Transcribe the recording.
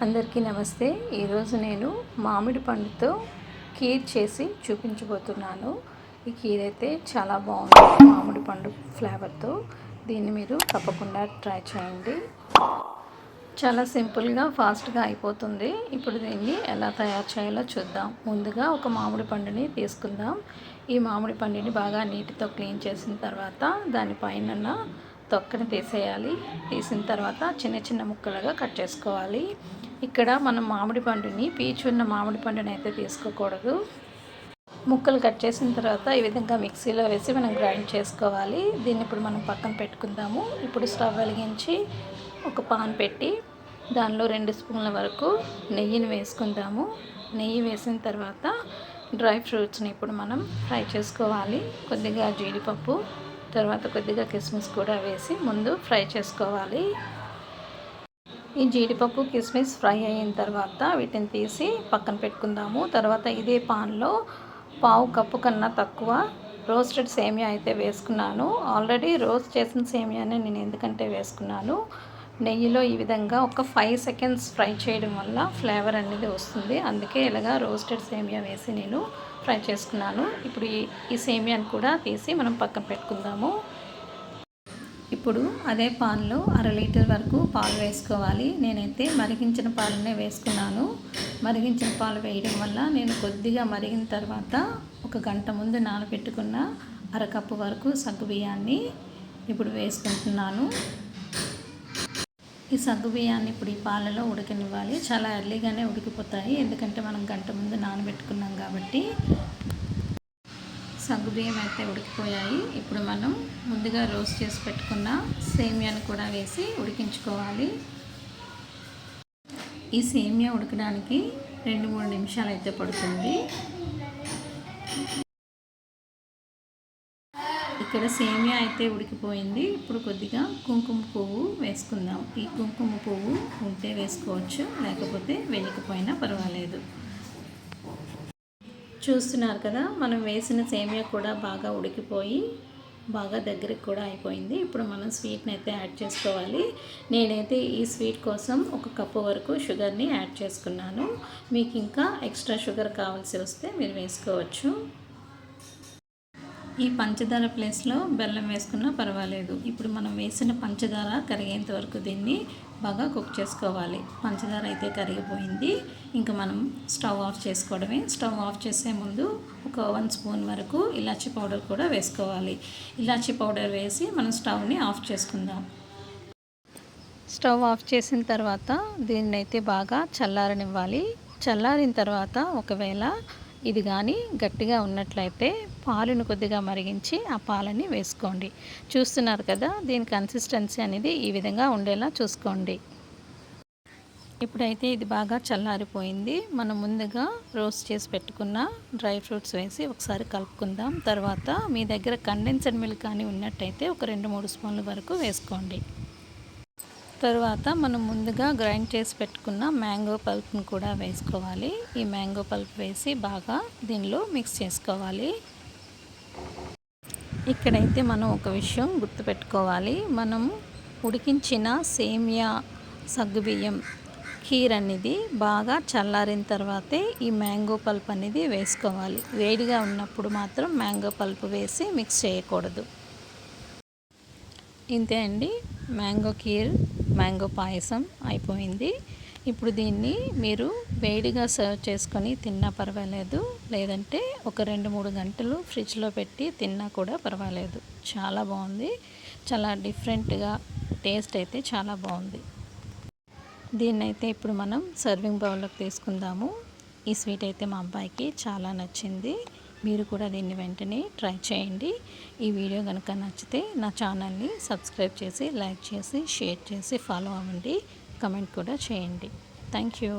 అందరికీ నమస్తే. ఈరోజు నేను మామిడి పండుతో కీర్ చేసి చూపించబోతున్నాను. ఈ కీర్ అయితే చాలా బాగుంది, మామిడి పండు ఫ్లేవర్తో. దీన్ని మీరు తప్పకుండా ట్రై చేయండి. చాలా సింపుల్గా ఫాస్ట్గా అయిపోతుంది. ఇప్పుడు దీన్ని ఎలా తయారు చేయాలో చూద్దాం. ముందుగా ఒక మామిడి పండుని తీసుకుందాం. ఈ మామిడి పండుని బాగా నీటితో క్లీన్ చేసిన తర్వాత దానిపైన తొక్కని తీసేయాలి. తీసిన తర్వాత చిన్న చిన్న ముక్కలుగా కట్ చేసుకోవాలి. ఇక్కడ మనం మామిడి పండుని పీచున్న మామిడి పండుని అయితే తీసుకోకూడదు. ముక్కలు కట్ చేసిన తర్వాత ఈ విధంగా మిక్సీలో వేసి మనం గ్రైండ్ చేసుకోవాలి. దీన్ని ఇప్పుడు మనం పక్కన పెట్టుకుందాము. ఇప్పుడు స్టవ్ వెలిగించి ఒక పాన్ పెట్టి దానిలో 2 స్పూన్ల వరకు నెయ్యిని వేసుకుందాము. నెయ్యి వేసిన తర్వాత డ్రై ఫ్రూట్స్ని ఇప్పుడు మనం ఫ్రై చేసుకోవాలి. కొద్దిగా జీడిపప్పు, తర్వాత కొద్దిగా కిస్మిస్ కూడా వేసి ముందు ఫ్రై చేసుకోవాలి. ఈ జీడిపప్పు కిస్మిస్ ఫ్రై అయిన తర్వాత వీటిని తీసి పక్కన పెట్టుకుందాము. తర్వాత ఇదే పాన్లో పావు కప్పు కన్నా తక్కువ రోస్టెడ్ సేమియా అయితే వేసుకున్నాను. ఆల్రెడీ రోస్ట్ చేసిన సేమియానే నేను ఎందుకంటే వేసుకున్నాను. నెయ్యిలో ఈ విధంగా ఒక 5 సెకండ్స్ ఫ్రై చేయడం వల్ల ఫ్లేవర్ అనేది వస్తుంది. అందుకే ఇలాగా రోస్టెడ్ సేమియా వేసి నేను ఫ్రై చేసుకున్నాను. ఇప్పుడు ఈ సేమియాని కూడా తీసి మనం పక్కన పెట్టుకుందాము. ఇప్పుడు అదే పాన్లో 1/2 లీటర్ వరకు పాలు వేసుకోవాలి. నేనైతే మరిగించిన పాలనే వేసుకున్నాను. మరిగించిన పాలు వేయడం వల్ల నేను కొద్దిగా మరిగిన తర్వాత 1 గంట ముందు నానబెట్టుకున్న 1/2 కప్పు వరకు సగ్గుబియ్యాన్ని ఇప్పుడు వేసుకుంటున్నాను. ఈ సగ్గుబియ్యాన్ని ఇప్పుడు ఈ పాలలో ఉడకనివ్వాలి. చాలా ఎర్లీగానే ఉడికిపోతాయి, ఎందుకంటే మనం గంట ముందు నానబెట్టుకున్నాం కాబట్టి. సగ్గుబియ్యం అయితే ఉడికిపోయాయి. ఇప్పుడు మనం ముందుగా రోస్ట్ చేసి పెట్టుకున్న సేమియాని కూడా వేసి ఉడికించుకోవాలి. ఈ సేమియా ఉడకడానికి 2-3 నిమిషాలు అయితే పడుతుంది. ఇక్కడ సేమియా అయితే ఉడికిపోయింది. ఇప్పుడు కొద్దిగా కుంకుమ పువ్వు వేసుకుందాం. ఈ కుంకుమ పువ్వు ఉంటే వేసుకోవచ్చు, లేకపోతే వేయకపోయినా పర్వాలేదు. చూస్తున్నారు కదా, మనం వేసిన సేమియా కూడా బాగా ఉడికిపోయి బాగా దగ్గరికి కూడా అయిపోయింది. ఇప్పుడు మనం స్వీట్ని అయితే యాడ్ చేసుకోవాలి. నేనైతే ఈ స్వీట్ కోసం 1 కప్పు వరకు షుగర్ని యాడ్ చేసుకున్నాను. మీకు ఇంకా ఎక్స్ట్రా షుగర్ కావాల్సి వస్తే మీరు వేసుకోవచ్చు. ఈ పంచదార ప్లేస్లో బెల్లం వేసుకున్నా పర్వాలేదు. ఇప్పుడు మనం వేసిన పంచదార కరిగేంత వరకు దీన్ని బాగా కుక్ చేసుకోవాలి. పంచదార అయితే కరిగిపోయింది. ఇంకా మనం స్టవ్ ఆఫ్ చేసుకోవడమే. స్టవ్ ఆఫ్ చేసే ముందు ఒక 1 స్పూన్ వరకు ఇలాచీ పౌడర్ కూడా వేసుకోవాలి. ఇలాచీ పౌడర్ వేసి మనం స్టవ్ని ఆఫ్ చేసుకుందాం. స్టవ్ ఆఫ్ చేసిన తర్వాత దీన్ని అయితే బాగా చల్లారనివ్వాలి. చల్లారిన తర్వాత ఒకవేళ ఇది కానీ గట్టిగా ఉన్నట్లయితే పాలను కొద్దిగా మరిగించి ఆ పాలని వేసుకోండి. చూస్తున్నారు కదా, దీని కన్సిస్టెన్సీ అనేది ఈ విధంగా ఉండేలా చూసుకోండి. ఇప్పుడైతే ఇది బాగా చల్లారిపోయింది. మనం ముందుగా రోస్ట్ చేసి పెట్టుకున్న డ్రై ఫ్రూట్స్ వేసి ఒకసారి కలుపుకుందాం. తర్వాత మీ దగ్గర కండెన్స్డ్ మిల్క్ కానీ ఉన్నట్టయితే ఒక 2-3 స్పూన్ల వరకు వేసుకోండి. తర్వాత మనం ముందుగా గ్రైండ్ చేసి పెట్టుకున్న మ్యాంగో పల్ప్ను కూడా వేసుకోవాలి. ఈ మ్యాంగో పల్ప్ వేసి బాగా దీనిలో మిక్స్ చేసుకోవాలి. ఇక్కడైతే మనం ఒక విషయం గుర్తుపెట్టుకోవాలి. మనం ఉడికించిన సేమియా సగ్గుబియ్యం కీర్ అనేది బాగా చల్లారిన తర్వాతే ఈ మ్యాంగో పల్ప్ అనేది వేసుకోవాలి. వేడిగా ఉన్నప్పుడు మాత్రం మ్యాంగో పల్ప్ వేసి మిక్స్ చేయకూడదు. ఇంతే అండి, మ్యాంగో కీర్, మ్యాంగో పాయసం అయిపోయింది. ఇప్పుడు దీన్ని మీరు వేడిగా సర్వ్ చేసుకొని తిన్నా పర్వాలేదు, లేదంటే ఒక 2-3 గంటలు ఫ్రిడ్జ్లో పెట్టి తిన్నా కూడా పర్వాలేదు. చాలా బాగుంది. చాలా డిఫరెంట్గా టేస్ట్ అయితే చాలా బాగుంది. దీన్నైతే ఇప్పుడు మనం సర్వింగ్ బౌల్లోకి తీసుకుందాము. ఈ స్వీట్ అయితే మా అబ్బాయికి చాలా నచ్చింది. మీరు కూడా దీన్ని వెంటనే ట్రై చేయండి. ఈ వీడియో కనుక నచ్చితే నా ఛానల్ని సబ్స్క్రైబ్ చేసి, లైక్ చేసి, షేర్ చేసి ఫాలో అవ్వండి. కమెంట్ కూడా చేయండి. Thank you.